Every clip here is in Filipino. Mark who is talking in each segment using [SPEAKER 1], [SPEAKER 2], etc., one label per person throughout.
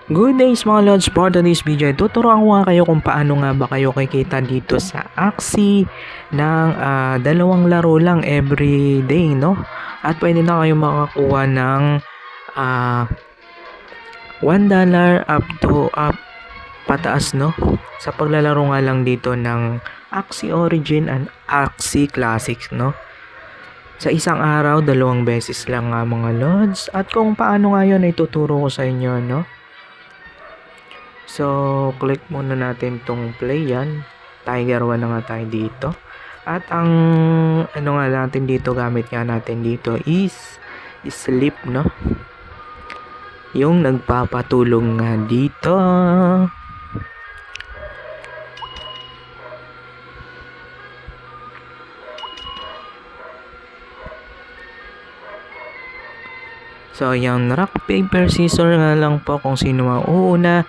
[SPEAKER 1] Good days mga lods, for today's video tuturuan ko nga kayo kung paano nga ba kayo kikita dito sa Axie ng dalawang laro lang every day, no? At pwede na kayo makakuha ng $1 up pataas, no? Sa paglalaro nga lang dito ng Axie Origin and Axie Classics, no? Sa isang araw, 2 beses lang nga mga lods. At kung paano nga yun ay tuturo ko sa inyo, no? So, click muna natin tong play yan. Tiger 1 na nga tayo dito. At ang ano nga natin dito, gamit nga natin dito is sleep, no? Yung nagpapatulong nga dito. So, yung rock, paper, scissors nga lang po kung sino mauuna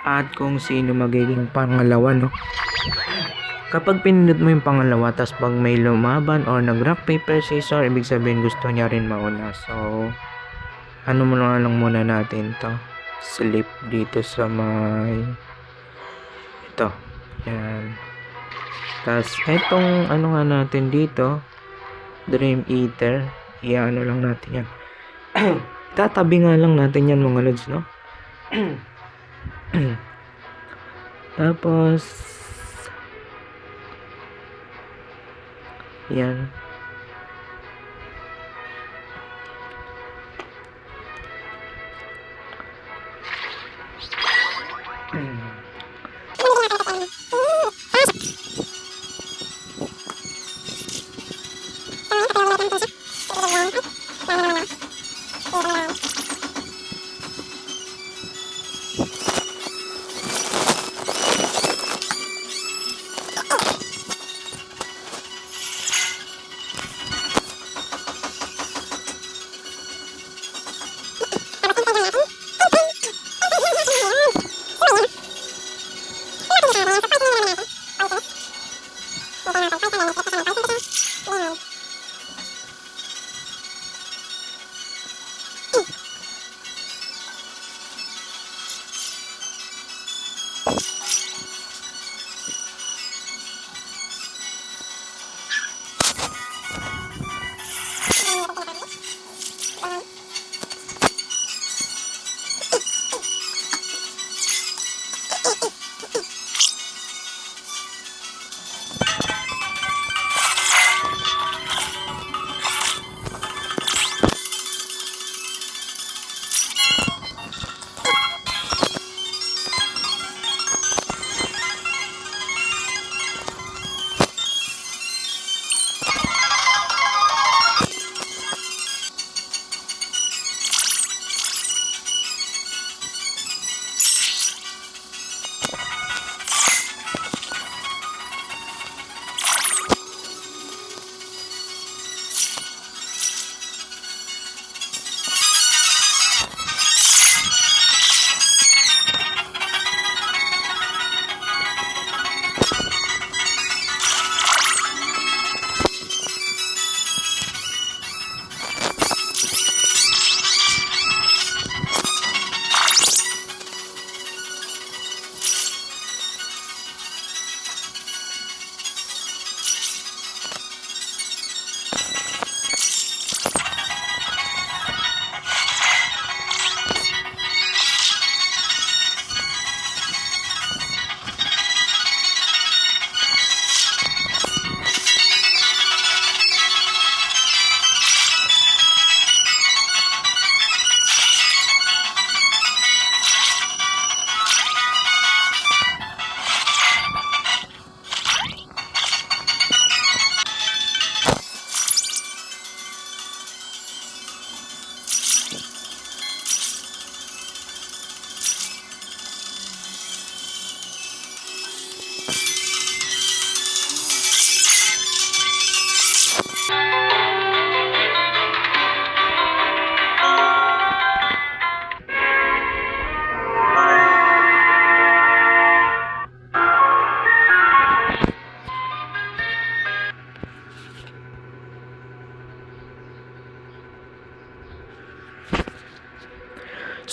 [SPEAKER 1] at kung sino magiging pangalawa, no? Kapag pinindot mo yung pangalawa, tas pag may lumaban or nag-rock, paper, scissors, ibig sabihin gusto niya rin mauna. So, ano mo na lang muna natin to, sleep dito sa may ito, yan. Tas, etong ano nga natin dito, Dream Eater, ano lang natin yan. Tatabi nga lang natin yan mga lods, no? Tapos yan.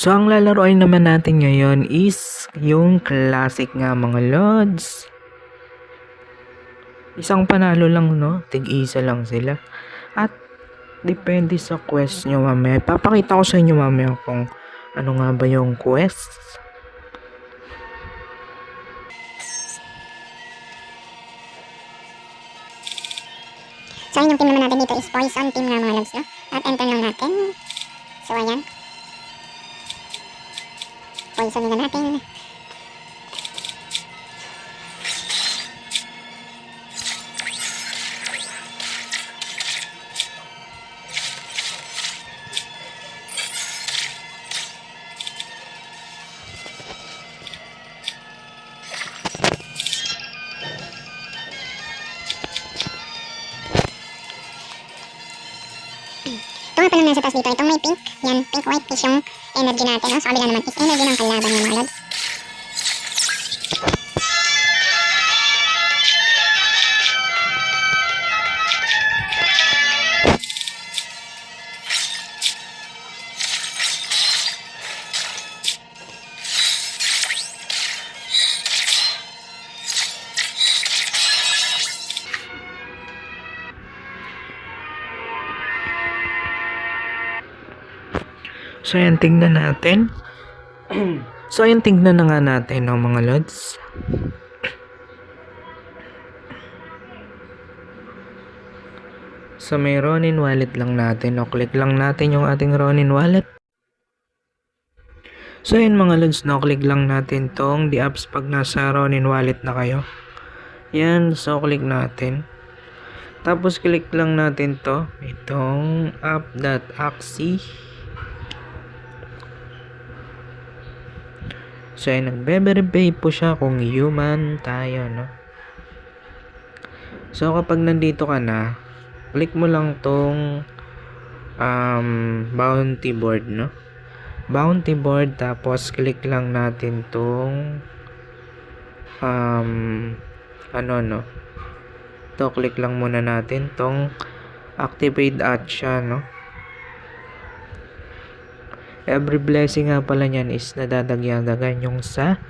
[SPEAKER 1] So, ang lalaroin naman natin ngayon is yung classic nga mga lods. Isang panalo lang, no? Tig-isa lang sila. At depende sa quest nyo mamaya. Papakita ko sa inyo mamaya kung ano nga ba yung quest.
[SPEAKER 2] So, yung team naman natin dito is Poison team nga mga lods, no? At enter lang natin. So, ayan. Poison na natin. Ito nga palang nasa taas dito. Itong may pink. Yan, pink white is yung energy natin, no? Sa kabila naman is energy ng kalaban ng mga lods.
[SPEAKER 1] So, ayan, tingnan natin. So, ayan, tingnan na nga natin, no, mga lods. So, may Ronin wallet lang natin. O, click lang natin yung ating Ronin wallet. So, ayan mga lods, no, click lang natin tong the apps pag nasa Ronin wallet na kayo. Yan, so, click natin. Tapos, click lang natin to. Itong app.axie. So, ay nagbe-verify po siya kung human tayo, no? So, kapag nandito ka na, click mo lang tong bounty board, no? Bounty board, tapos click lang natin tong no? To, click lang muna natin tong activate at siya, no? Every blessing nga pala niyan is nadadagyagan yung sa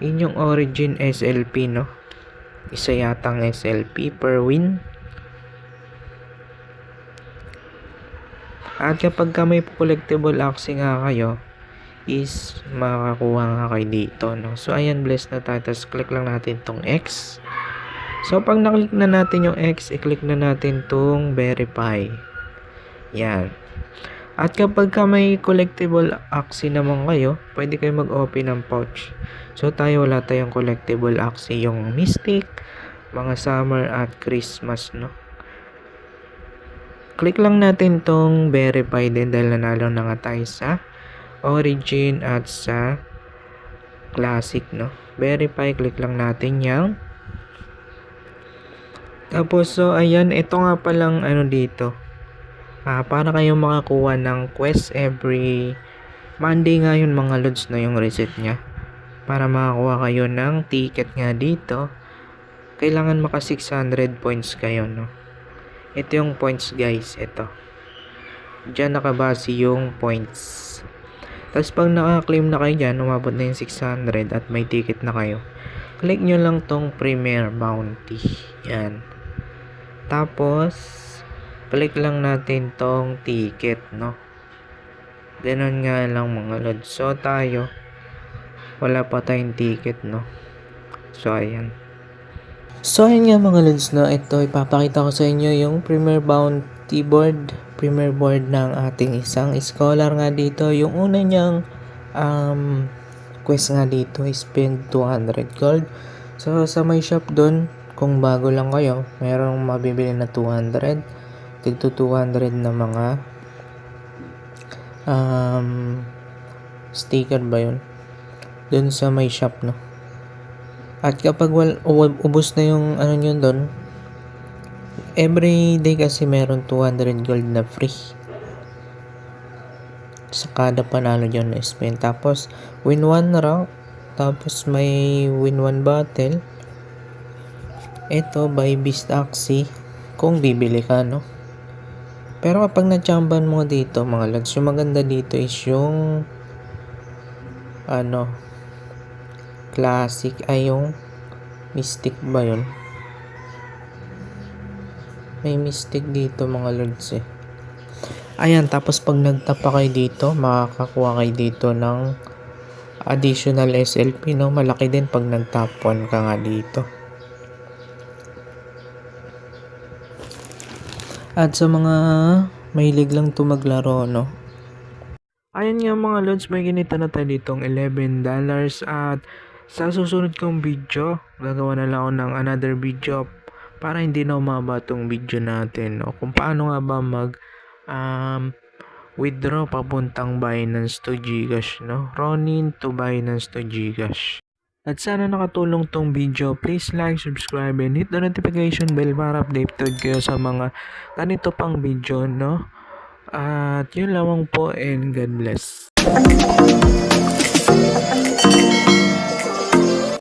[SPEAKER 1] inyong origin SLP, no? Isa yatang SLP per win. At kapag ka may collectible axe nga kayo, is makakuha nga kayo dito, no? So, ayan, bless na tayo. Tapos, click lang natin tong X. So, pag naklik na natin yung X, i-click na natin tong verify. Yan. At kapag ka may collectible axe naman kayo, pwede kayo mag-open ng pouch. So, tayo wala tayong collectible axe, yung Mystic, mga Summer at Christmas, no? Click lang natin tong verify din dahil nanalo na nga tayo sa origin at sa classic, no? Verify, click lang natin yan. Tapos, so, ayan, ito nga palang ano dito. Para kayong makakuha ng quest every Monday nga yun mga lods, na yung reset nya. Para makakuha kayo ng ticket nga dito, kailangan maka 600 points kayo, no? Ito yung points guys, ito. Diyan nakabase yung points. Tapos pag naka-claim na kayo dyan, umabot na yung 600 at may ticket na kayo, click nyo lang tong Premier Bounty. Yan. Tapos, click lang natin tong ticket, no? Ganon nga lang mga lods. So, tayo, wala pa tayong ticket, no? So, ayan. So, ayan nga mga lods, no? Ito, ipapakita ko sa inyo yung Premier Bounty Board. Premier board ng ating isang scholar nga dito. Yung una niyang quest nga dito is spend 200 gold. So, sa my shop doon, kung bago lang kayo, mayroong mabibili na 200. Tigto 200 na mga sticker ba yun? Doon sa my shop, no? At kapag ubos na yung ano nyo doon, every day kasi meron 200 gold na free sa kada panalo dyan na spend. Tapos, win 1 rank. Tapos, may win 1 battle. Ito, buy beast axie. Kung bibili ka, no? Pero kapag na-chamban mo dito, mga lads, yung maganda dito is yung ano, classic ay yung mystic ba yun? May mystic dito mga lords eh. Ayan, tapos pag nagtap pa kayo dito, makakakuha kayo dito ng additional SLP, no? Malaki din pag nag-top 1 ka nga dito. At sa mga mahilig lang to maglaro, no? Ayan nga mga lods, may ganito na tayo ditong $11 at sa susunod kong video, gagawa na lang ako ng another video para hindi na umaba tong video natin, no? Kung paano nga ba withdraw papuntang Binance to Gcash, no? Ronin to Binance to Gcash. At sana nakatulong tong video. Please like, subscribe, and hit the notification bell para updated kayo sa mga ganito pang video, no? At yun lamang po and God bless.